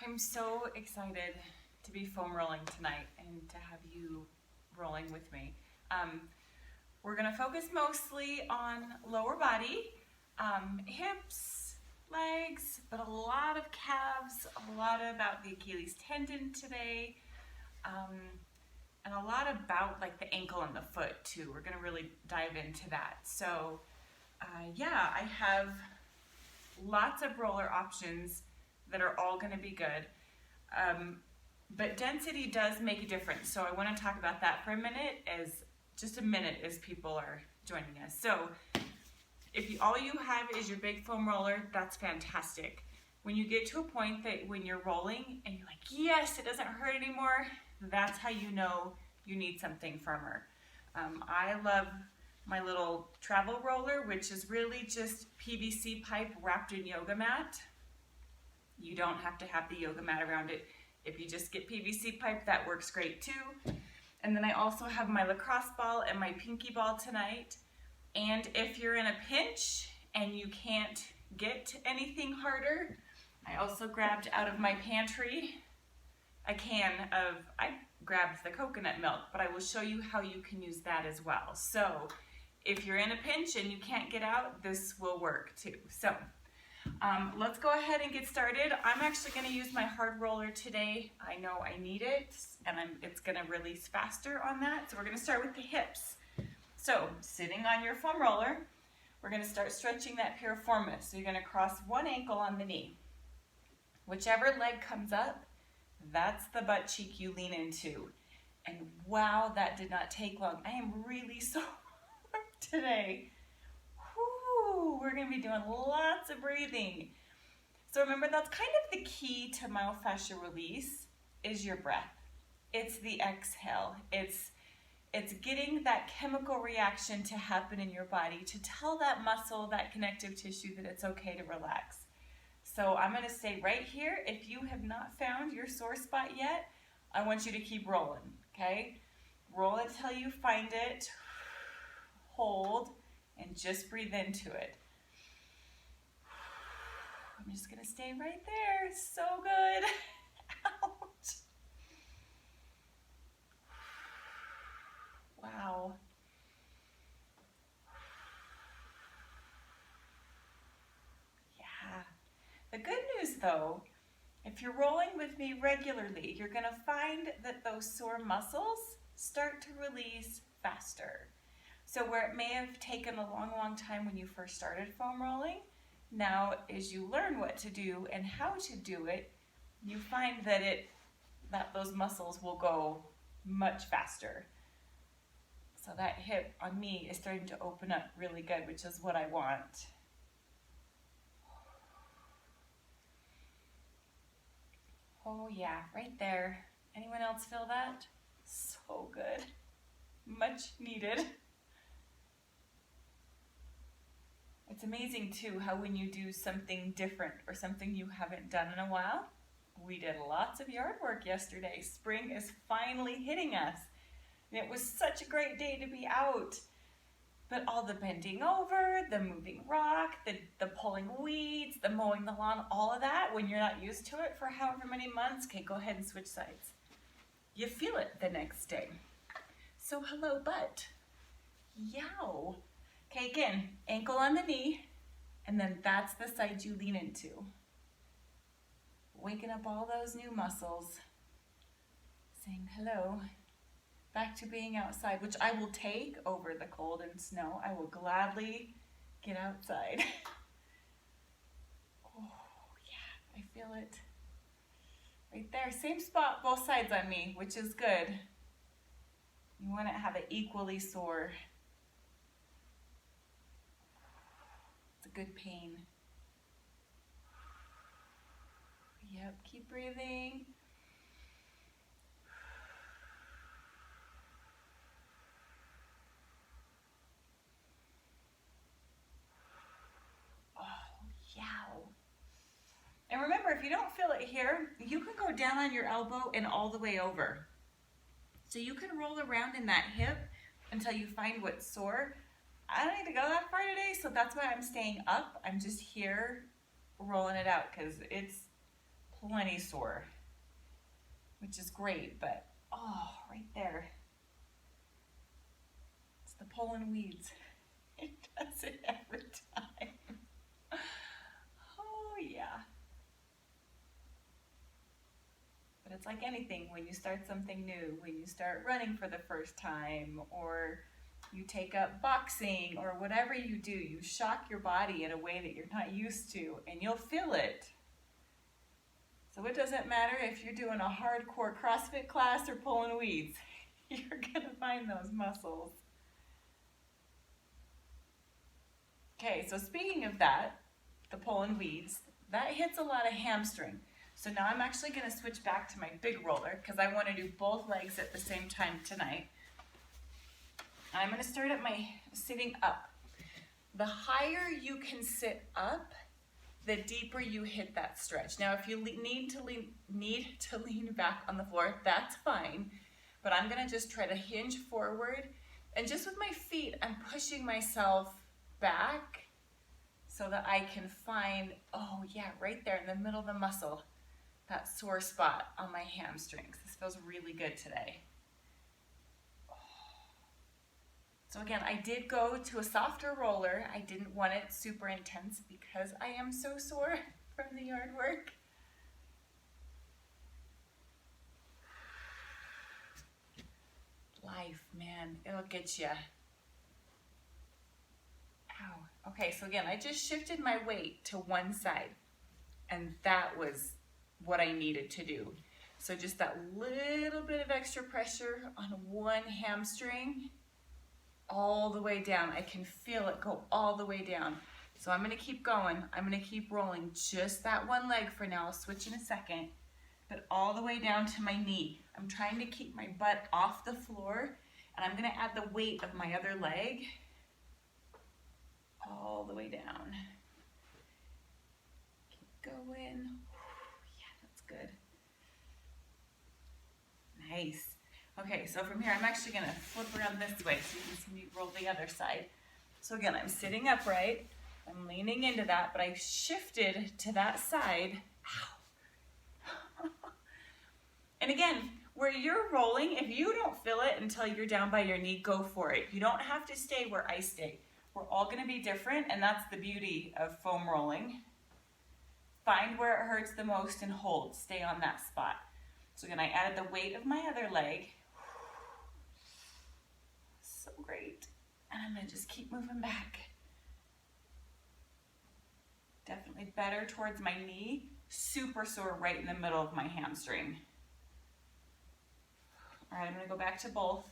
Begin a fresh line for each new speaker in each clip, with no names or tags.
I'm so excited to be foam rolling tonight and to have you rolling with me. We're going to focus mostly on lower body, hips, legs, but a lot of calves, a lot about the Achilles tendon today, and a lot about like the ankle and the foot too. We're going to really dive into that. So yeah, I have lots of roller options that are all going to be good. But density does make a difference. So I want to talk about that for a minute, as people are joining us. So if all you have is your big foam roller, that's fantastic. When you get to a point that when you're rolling and you're like, yes, it doesn't hurt anymore, that's how you know you need something firmer. I love my little travel roller, which is really just PVC pipe wrapped in yoga mat. You don't have to have the yoga mat around it. If you just get PVC pipe, that works great too. And then I also have my lacrosse ball and my pinky ball tonight. And if you're in a pinch and you can't get anything harder, I also grabbed out of my pantry a can of, I grabbed the coconut milk, but I will show you how you can use that as well. So if you're in a pinch and you can't get out, this will work too. So let's go ahead and get started. I'm actually going to use my hard roller today. I know I need it, and it's going to release faster on that. So we're going to start with the hips. So sitting on your foam roller, we're going to start stretching that piriformis. So you're going to cross one ankle on the knee. Whichever leg comes up, that's the butt cheek you lean into. And wow, that did not take long. I am really sore today. We're going to be doing lots of breathing. So remember, that's kind of the key to myofascial release is your breath. It's the exhale. It's getting that chemical reaction to happen in your body to tell that muscle, that connective tissue that it's okay to relax. So I'm going to stay right here. If you have not found your sore spot yet, I want you to keep rolling, okay? Roll until you find it. Hold. And just breathe into it. I'm just going to stay right there. It's so good. Ouch. Wow. Yeah. The good news though, if you're rolling with me regularly, you're going to find that those sore muscles start to release faster. So where it may have taken a long, long time when you first started foam rolling, now as you learn what to do and how to do it, you find that those muscles will go much faster. So that hip on me is starting to open up really good, which is what I want. Oh yeah, right there. Anyone else feel that? So good. Much needed. It's amazing too how when you do something different or something you haven't done in a while, we did lots of yard work yesterday. Spring is finally hitting us. And it was such a great day to be out. But all the bending over, the moving rock, the pulling weeds, the mowing the lawn, all of that, when you're not used to it for however many months, okay, go ahead and switch sides. You feel it the next day. So hello, butt. Yow. Okay, again, ankle on the knee, and then that's the side you lean into. Waking up all those new muscles, saying hello, back to being outside, which I will take over the cold and snow. I will gladly get outside. Oh, yeah, I feel it. Right there, same spot, both sides on me, which is good. You want to have it equally sore. Good pain. Yep, keep breathing. Oh, yow. And remember, if you don't feel it here, you can go down on your elbow and all the way over. So you can roll around in that hip until you find what's sore. I don't need to go that far today, so that's why I'm staying up. I'm just here rolling it out because it's plenty sore, which is great, but oh, right there. It's the pulling weeds. It does it every time. Oh yeah. But it's like anything, when you start something new, when you start running for the first time, or you take up boxing, or whatever you do, you shock your body in a way that you're not used to, and you'll feel it. So it doesn't matter if you're doing a hardcore CrossFit class or pulling weeds, you're gonna find those muscles. Okay, so speaking of that, the pulling weeds, that hits a lot of hamstring. So now I'm actually gonna switch back to my big roller because I wanna do both legs at the same time tonight. I'm gonna start at my sitting up. The higher you can sit up, the deeper you hit that stretch. Now, if you need to lean back on the floor, that's fine. But I'm gonna just try to hinge forward, and just with my feet, I'm pushing myself back so that I can find, oh yeah, right there in the middle of the muscle, that sore spot on my hamstrings. This feels really good today. So again, I did go to a softer roller. I didn't want it super intense because I am so sore from the yard work. Life, man, it'll get you. Ow. Okay, so again, I just shifted my weight to one side, and that was what I needed to do. So just that little bit of extra pressure on one hamstring, all the way down. I can feel it go all the way down. So I'm gonna keep going. I'm gonna keep rolling just that one leg for now. I'll switch in a second, but all the way down to my knee. I'm trying to keep my butt off the floor, and I'm gonna add the weight of my other leg all the way down. Keep going. Yeah, that's good. Nice. Okay, so from here, I'm actually gonna flip around this way so you can see me roll the other side. So again, I'm sitting upright, I'm leaning into that, but I shifted to that side. Ow. And again, where you're rolling, if you don't feel it until you're down by your knee, go for it. You don't have to stay where I stay. We're all gonna be different, and that's the beauty of foam rolling. Find where it hurts the most and hold, stay on that spot. So again, I added the weight of my other leg. So great. And I'm gonna just keep moving back. Definitely better towards my knee. Super sore right in the middle of my hamstring. All right, I'm gonna go back to both.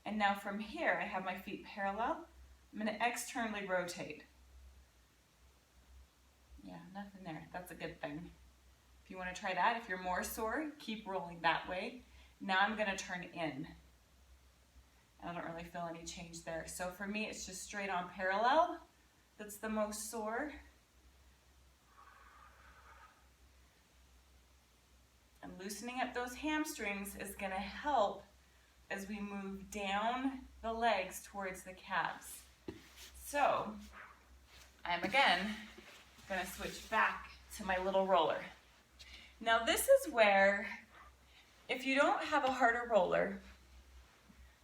And now from here, I have my feet parallel. I'm gonna externally rotate. Yeah, nothing there. That's a good thing. If you want to try that, if you're more sore, keep rolling that way. Now I'm going to turn in. I don't really feel any change there. So for me, it's just straight on parallel. That's the most sore. And loosening up those hamstrings is going to help as we move down the legs towards the calves. So I'm again going to switch back to my little roller. Now this is where, if you don't have a harder roller,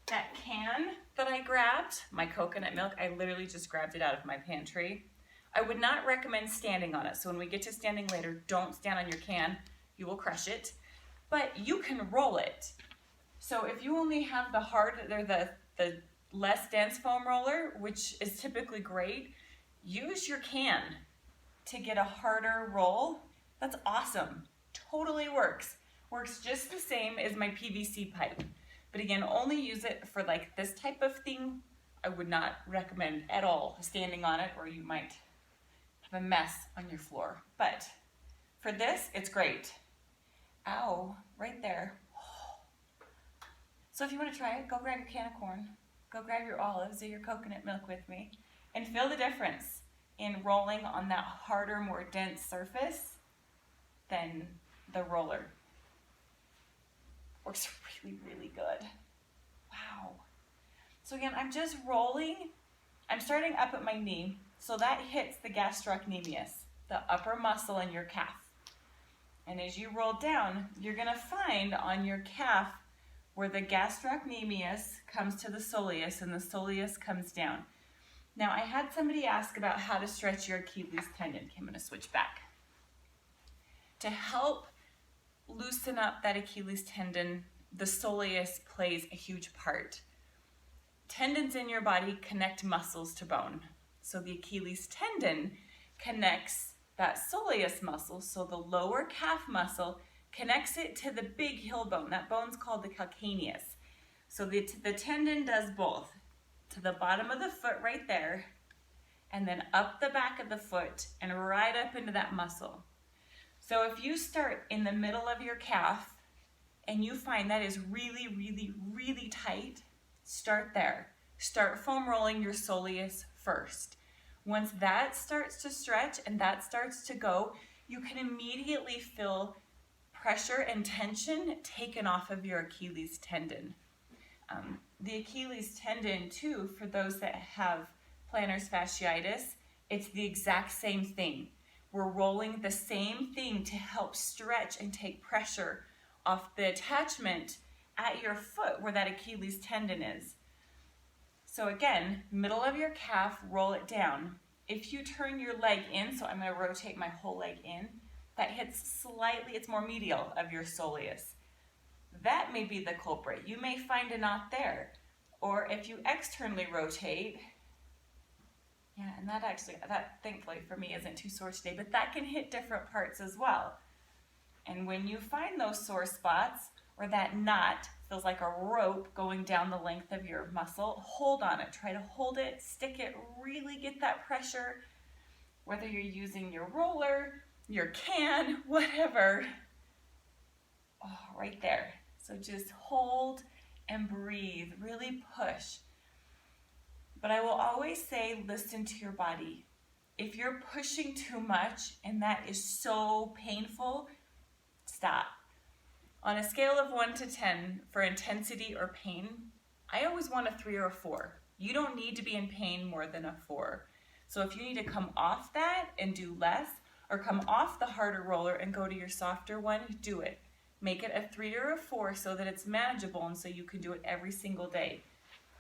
that can that I grabbed, my coconut milk, I literally just grabbed it out of my pantry. I would not recommend standing on it. So when we get to standing later, don't stand on your can. You will crush it. But you can roll it. So if you only have the hard, or the less dense foam roller, which is typically great, use your can to get a harder roll. That's awesome. Totally works. Works just the same as my PVC pipe. But again, only use it for like this type of thing. I would not recommend at all standing on it, or you might have a mess on your floor. But for this, it's great. Ow, right there. So if you want to try it, go grab your can of corn, go grab your olives or your coconut milk with me, and feel the difference in rolling on that harder, more dense surface than the roller. Works really, really good. Wow. So again, I'm just rolling. I'm starting up at my knee. So that hits the gastrocnemius, the upper muscle in your calf. And as you roll down, you're gonna find on your calf where the gastrocnemius comes to the soleus and the soleus comes down. Now, I had somebody ask about how to stretch your Achilles tendon. Okay, I'm gonna switch back. To help loosen up that Achilles tendon, the soleus plays a huge part. Tendons in your body connect muscles to bone. So the Achilles tendon connects that soleus muscle, so the lower calf muscle connects it to the big heel bone. That bone's called the calcaneus. So the tendon does both, to the bottom of the foot right there, and then up the back of the foot and right up into that muscle. So if you start in the middle of your calf and you find that is really, really, really tight, start there. Start foam rolling your soleus first. Once that starts to stretch and that starts to go, you can immediately feel pressure and tension taken off of your Achilles tendon. The Achilles tendon too, for those that have plantar fasciitis, it's the exact same thing. We're rolling the same thing to help stretch and take pressure off the attachment at your foot where that Achilles tendon is. So again, middle of your calf, roll it down. If you turn your leg in, so I'm going to rotate my whole leg in, that hits slightly, it's more medial of your soleus. That may be the culprit. You may find a knot there. Or if you externally rotate, yeah, and that thankfully for me isn't too sore today, but that can hit different parts as well. And when you find those sore spots, or that knot feels like a rope going down the length of your muscle, hold on it. Try to hold it, stick it, really get that pressure, whether you're using your roller, your can, whatever. Oh, right there. So just hold and breathe, really push. But I will always say, listen to your body. If you're pushing too much and that is so painful, stop. On a scale of 1 to 10 for intensity or pain, I always want a 3 or a 4. You don't need to be in pain more than a 4. So if you need to come off that and do less, or come off the harder roller and go to your softer one, do it. Make it a 3 or a 4 so that it's manageable and so you can do it every single day.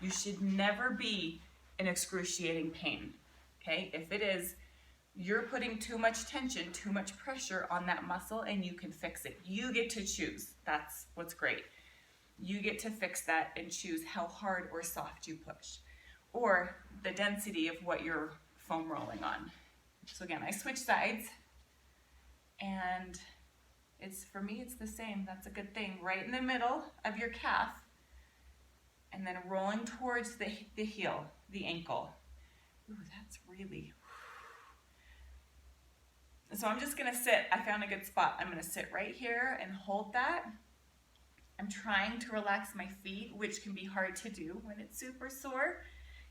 You should never be in excruciating pain, okay? If it is, you're putting too much tension, too much pressure on that muscle, and you can fix it. You get to choose. That's what's great. You get to fix that and choose how hard or soft you push, or the density of what you're foam rolling on. So again, I switch sides, and for me, it's the same. That's a good thing. Right in the middle of your calf, and then rolling towards the heel, the ankle. Ooh, that's really... So I'm just gonna sit. I found a good spot. I'm gonna sit right here and hold that. I'm trying to relax my feet, which can be hard to do when it's super sore,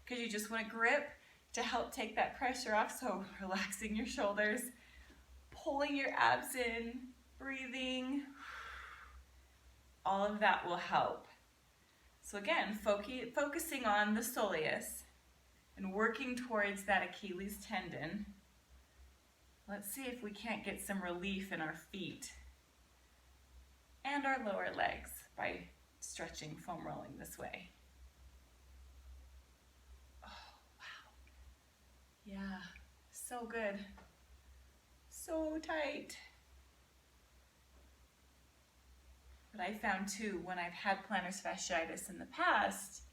because you just want to grip to help take that pressure off. So relaxing your shoulders, pulling your abs in, breathing, all of that will help. So again, focusing on the soleus and working towards that Achilles tendon. Let's see if we can't get some relief in our feet and our lower legs by stretching, foam rolling this way. Oh, wow. Yeah, so good. So tight. But I found too, when I've had plantar fasciitis in the past,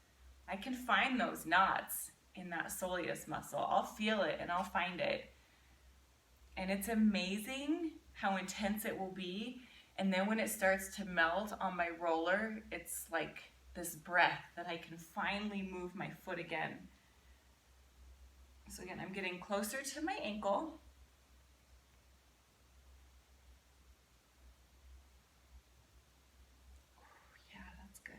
I can find those knots in that soleus muscle. I'll feel it and I'll find it. And it's amazing how intense it will be. And then when it starts to melt on my roller, it's like this breath that I can finally move my foot again. So again, I'm getting closer to my ankle. Yeah, that's good.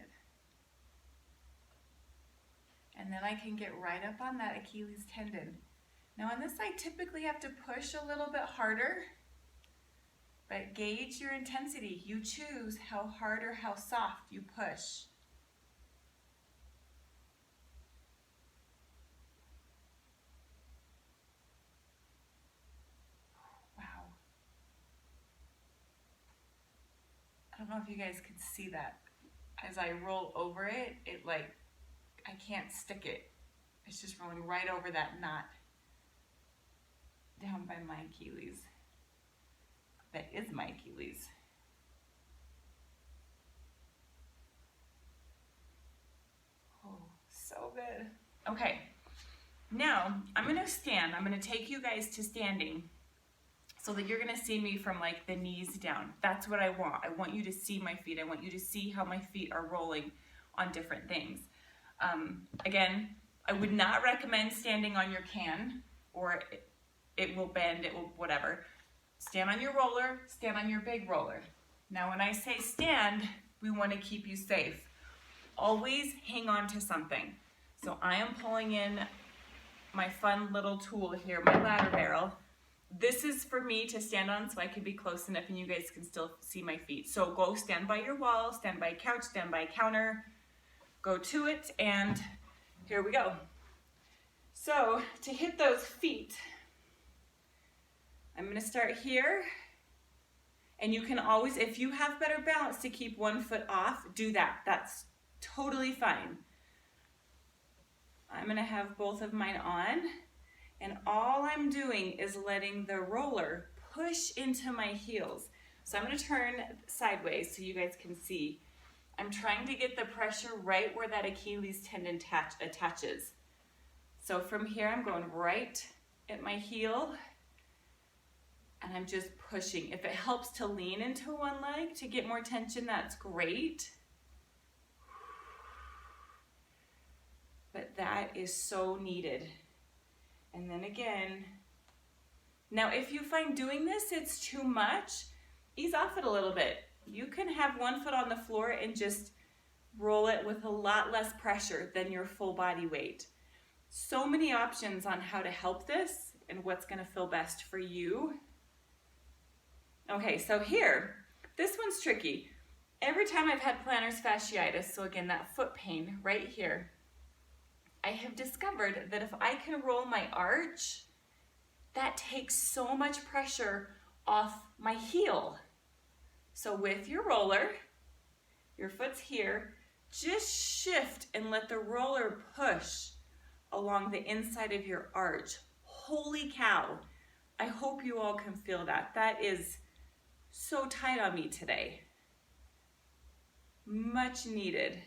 And then I can get right up on that Achilles tendon. Now on this side, typically have to push a little bit harder, but gauge your intensity. You choose how hard or how soft you push. Wow. know if you guys can see that. As I roll over it, I can't stick it. It's just rolling right over that knot down by my Achilles. That is my Achilles. Oh, so good. Okay, now I'm gonna stand. I'm gonna take you guys to standing so that you're gonna see me from like the knees down. That's what I want. I want you to see my feet. I want you to see how my feet are rolling on different things. Again, I would not recommend standing on your can, or it will bend, it will whatever. Stand on your roller, stand on your big roller. Now when I say stand, we want to keep you safe. Always hang on to something. So I am pulling in my fun little tool here, my ladder barrel. This is for me to stand on so I can be close enough and you guys can still see my feet. So go stand by your wall, stand by a couch, stand by a counter, go to it, and here we go. So to hit those feet, I'm gonna start here, and you can always, if you have better balance to keep one foot off, do that. That's totally fine. I'm gonna have both of mine on, and all I'm doing is letting the roller push into my heels. So I'm gonna turn sideways so you guys can see. I'm trying to get the pressure right where that Achilles tendon attaches. So from here, I'm going right at my heel, and I'm just pushing. If it helps to lean into one leg to get more tension, that's great. But that is so needed. And then again, now if you find doing this, it's too much, ease off it a little bit. You can have one foot on the floor and just roll it with a lot less pressure than your full body weight. So many options on how to help this and what's gonna feel best for you. Okay, so here, this one's tricky. Every time I've had plantar fasciitis, so again, that foot pain right here, I have discovered that if I can roll my arch, that takes so much pressure off my heel. So with your roller, your foot's here, just shift and let the roller push along the inside of your arch. Holy cow, I hope you all can feel that. That is so tight on me today. Much needed.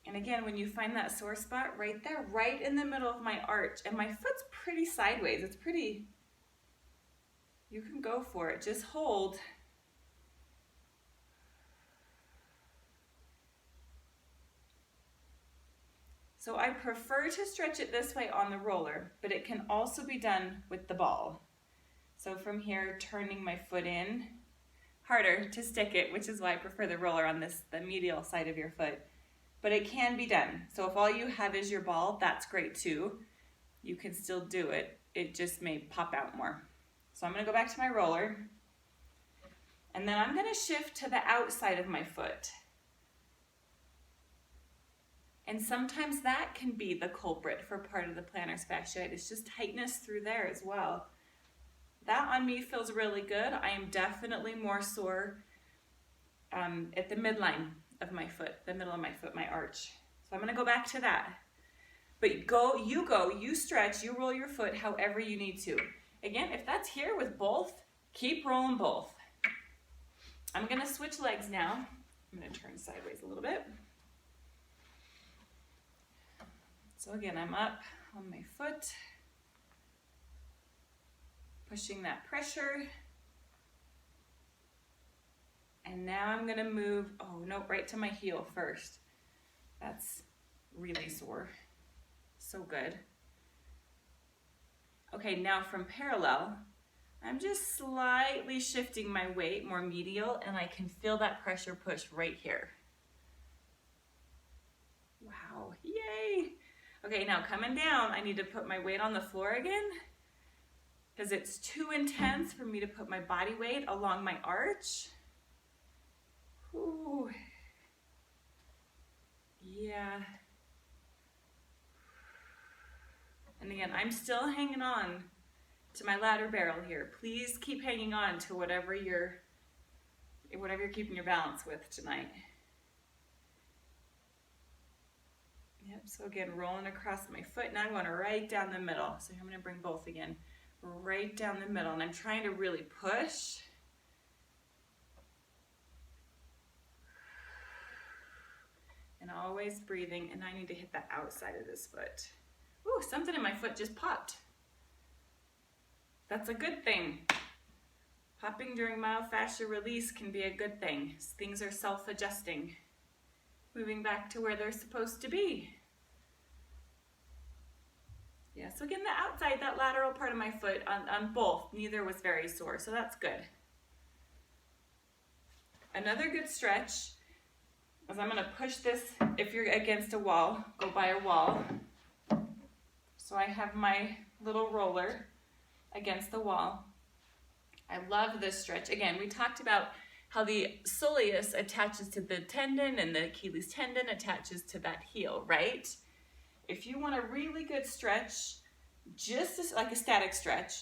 And again, when you find that sore spot right there, right in the middle of my arch, and my foot's pretty sideways, it's pretty, you can go for it, just hold. So I prefer to stretch it this way on the roller, but it can also be done with the ball. So from here, turning my foot in, harder to stick it, which is why I prefer the roller on the medial side of your foot. But it can be done. So if all you have is your ball, that's great too. You can still do it. It just may pop out more. So I'm gonna go back to my roller, and then I'm gonna shift to the outside of my foot. And sometimes that can be the culprit for part of the plantar fasciitis, just tightness through there as well. That on me feels really good. I am definitely more sore at the midline of my foot, the middle of my foot, my arch. So I'm gonna go back to that. But you stretch, you roll your foot however you need to. Again, if that's here with both, keep rolling both. I'm gonna switch legs now. I'm gonna turn sideways a little bit. So again, I'm up on my foot, pushing that pressure. And now I'm gonna move, oh no, right to my heel first. That's really sore, so good. Okay, now from parallel, I'm just slightly shifting my weight more medial, and I can feel that pressure push right here. Wow, yay. Okay, now coming down, I need to put my weight on the floor again because it's too intense for me to put my body weight along my arch. Ooh. Yeah. And again, I'm still hanging on to my ladder barrel here. Please keep hanging on to whatever you're whatever you're keeping your balance with tonight. Yep, so again, rolling across my foot. Now I'm going right down the middle. So I'm going to bring both again, right down the middle. And I'm trying to really push. And always breathing. And I need to hit the outside of this foot. Ooh, something in my foot just popped. That's a good thing. Popping during myofascial release can be a good thing. Things are self-adjusting. Moving back to where they're supposed to be. Yeah, so again, the outside, that lateral part of my foot on both, neither was very sore, so that's good. Another good stretch is I'm gonna push this, if you're against a wall, go by a wall. So I have my little roller against the wall. I love this stretch. Again, we talked about how the soleus attaches to the tendon and the Achilles tendon attaches to that heel, right? If you want a really good stretch, just like a static stretch,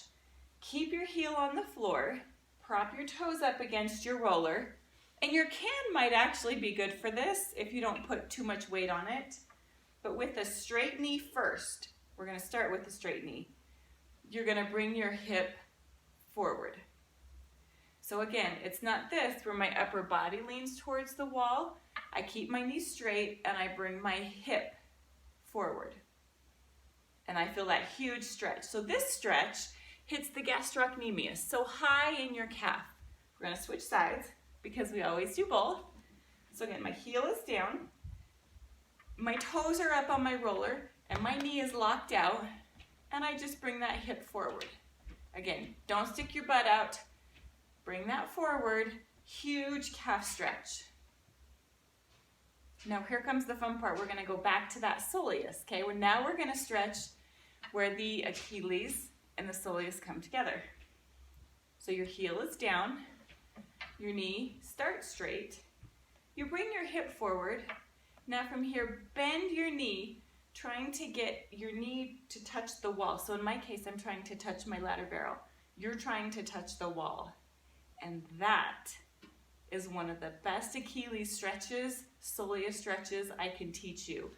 keep your heel on the floor, prop your toes up against your roller, and your can might actually be good for this if you don't put too much weight on it. But with a straight knee first, we're gonna start with the straight knee. You're gonna bring your hip forward. So again, it's not this where my upper body leans towards the wall. I keep my knee straight and I bring my hip forward. And I feel that huge stretch. So this stretch hits the gastrocnemius, so high in your calf. We're gonna switch sides because we always do both. So again, my heel is down, my toes are up on my roller, and my knee is locked out, and I just bring that hip forward. Again, don't stick your butt out. Bring that forward, huge calf stretch. Now here comes the fun part. We're gonna go back to that soleus, okay? Now we're gonna stretch where the Achilles and the soleus come together. So your heel is down, your knee starts straight, you bring your hip forward. Now from here, bend your knee, trying to get your knee to touch the wall. So in my case, I'm trying to touch my lateral. You're trying to touch the wall. And that is one of the best Achilles stretches, soleus stretches I can teach you.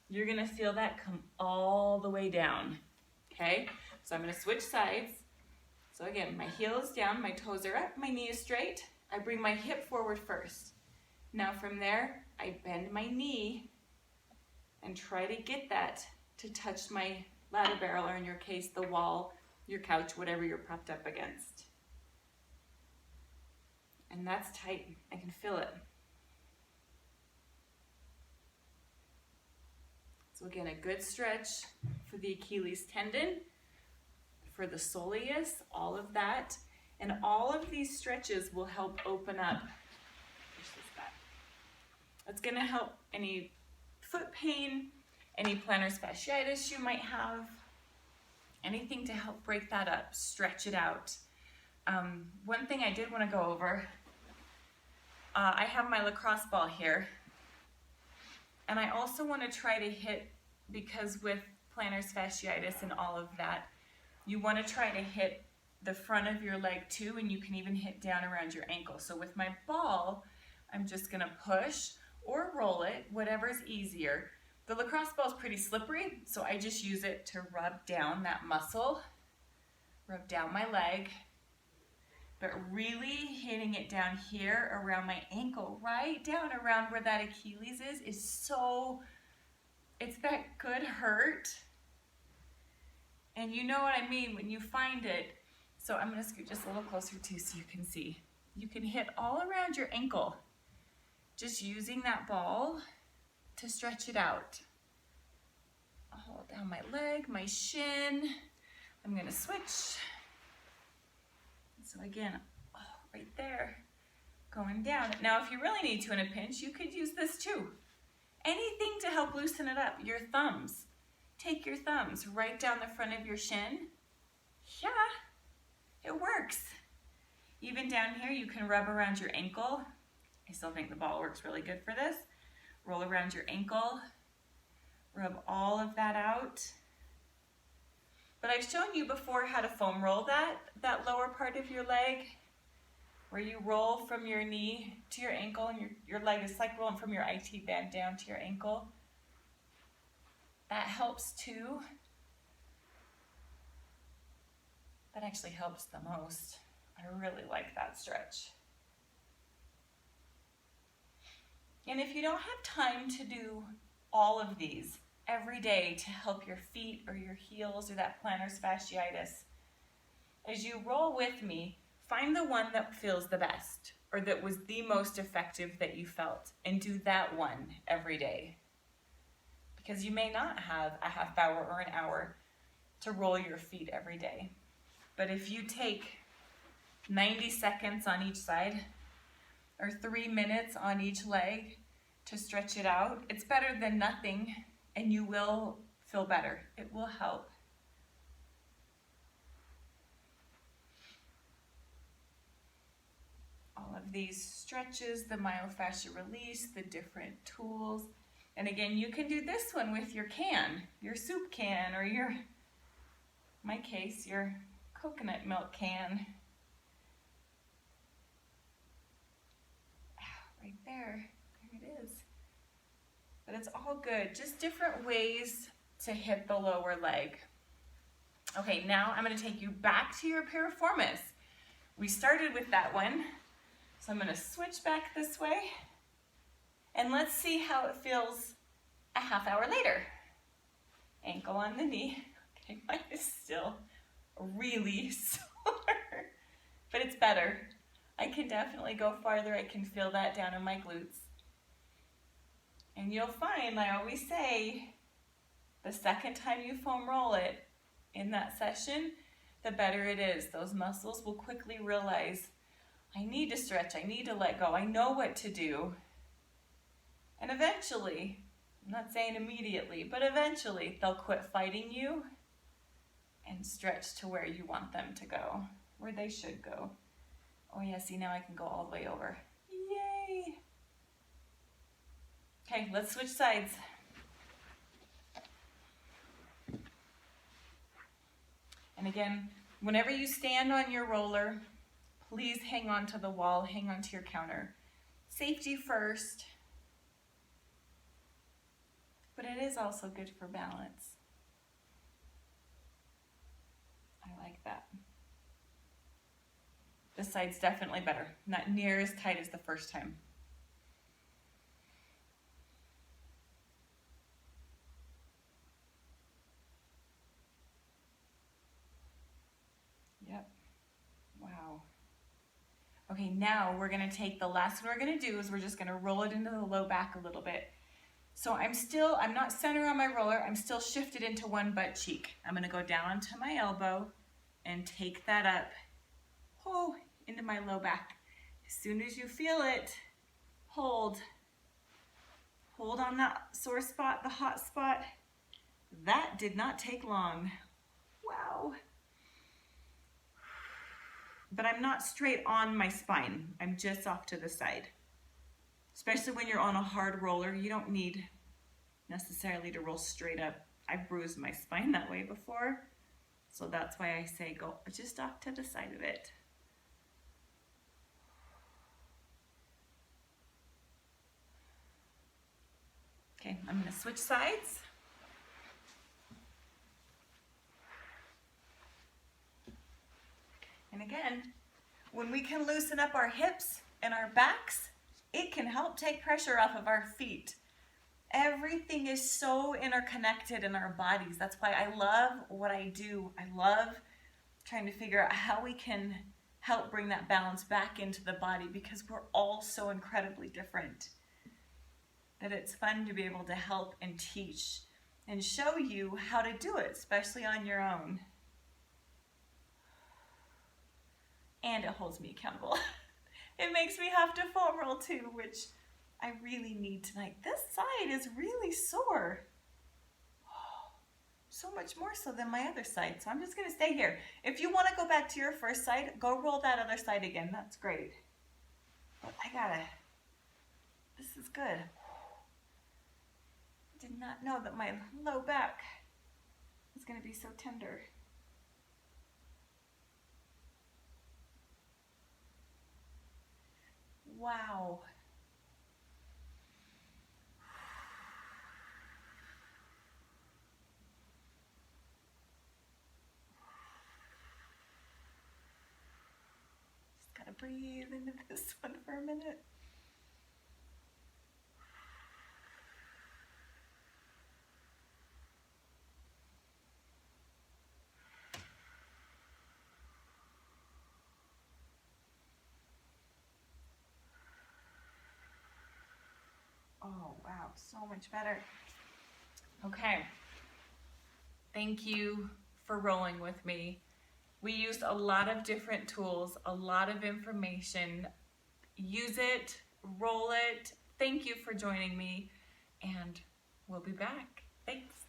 You're gonna feel that come all the way down, okay? So I'm gonna switch sides. So again, my heel is down, my toes are up, my knee is straight. I bring my hip forward first. Now from there, I bend my knee and try to get that to touch my lateral, or in your case, the wall, your couch, whatever you're propped up against. And that's tight. I can feel it. So again, a good stretch for the Achilles tendon, for the soleus, all of that. And all of these stretches will help open up. It's going to help any foot pain, any plantar fasciitis you might have, anything to help break that up, stretch it out. One thing I did want to go over, I have my lacrosse ball here, and I also want to try to hit, because with plantar fasciitis and all of that, you want to try to hit the front of your leg too, and you can even hit down around your ankle. So with my ball, I'm just going to push or roll it, whatever's easier. The lacrosse ball is pretty slippery, so I just use it to rub down that muscle, rub down my leg, but really hitting it down here around my ankle, right down around where that Achilles is so, it's that good hurt. And you know what I mean when you find it. So I'm gonna scoot just a little closer too so you can see. You can hit all around your ankle, just using that ball to stretch it out. I'll hold down my leg, my shin. I'm gonna switch. So again, right there, going down. Now if you really need to in a pinch, you could use this too. Anything to help loosen it up. Your thumbs. Take your thumbs right down the front of your shin. Yeah, it works. Even down here, you can rub around your ankle. I still think the ball works really good for this. Roll around your ankle. Rub all of that out. But I've shown you before how to foam roll that lower part of your leg. where you roll from your knee to your ankle, and your leg is like rolling from your IT band down to your ankle. That helps too. That actually helps the most. I really like that stretch. And if you don't have time to do all of these every day to help your feet or your heels or that plantar fasciitis, as you roll with me, find the one that feels the best or that was the most effective that you felt, and do that one every day. Because you may not have a half hour or an hour to roll your feet every day. But if you take 90 seconds on each side or 3 minutes on each leg to stretch it out, it's better than nothing, and you will feel better. It will help. All of these stretches, the myofascial release, the different tools. And again, you can do this one with your can, your soup can, or your, in my case, your coconut milk can. Right there, there it is. But it's all good, just different ways to hit the lower leg. Okay, now I'm gonna take you back to your piriformis. We started with that one, so I'm gonna switch back this way, and let's see how it feels a half hour later. Ankle on the knee. Okay, mine is still really sore, but it's better. I can definitely go farther. I can feel that down in my glutes. And you'll find, I always say, the second time you foam roll it in that session, the better it is. Those muscles will quickly realize, I need to stretch, I need to let go, I know what to do. And eventually, I'm not saying immediately, but eventually they'll quit fighting you and stretch to where you want them to go, where they should go. Oh yeah, see, now I can go all the way over. Yay! Okay, let's switch sides. And again, whenever you stand on your roller, please hang on to the wall, hang on to your counter. Safety first, but it is also good for balance. I like that. This side's definitely better, not near as tight as the first time. Yep, wow. Okay, now we're gonna take the last one we're gonna do is we're just gonna roll it into the low back a little bit. So I'm not center on my roller, I'm still shifted into one butt cheek. I'm gonna go down to my elbow and take that up, into my low back. As soon as you feel it, hold. Hold on that sore spot, the hot spot. That did not take long. Wow. But I'm not straight on my spine. I'm just off to the side. Especially when you're on a hard roller, you don't need necessarily to roll straight up. I've bruised my spine that way before. So that's why I say go just off to the side of it. Okay, I'm gonna switch sides. And again, when we can loosen up our hips and our backs, it can help take pressure off of our feet. Everything is so interconnected in our bodies. That's why I love what I do. I love trying to figure out how we can help bring that balance back into the body, because we're all so incredibly different that it's fun to be able to help and teach and show you how to do it, especially on your own. And it holds me accountable. It makes me have to foam roll too, which I really need tonight. This side is really sore. So much more so than my other side. So I'm just gonna stay here. If you wanna go back to your first side, go roll that other side again. That's great. But this is good. I did not know that my low back was gonna be so tender. Wow. Just gotta breathe into this one for a minute. Oh, wow, so much better. Okay, thank you for rolling with me. We used a lot of different tools, a lot of information. Use it, roll it. Thank you for joining me, and we'll be back. Thanks.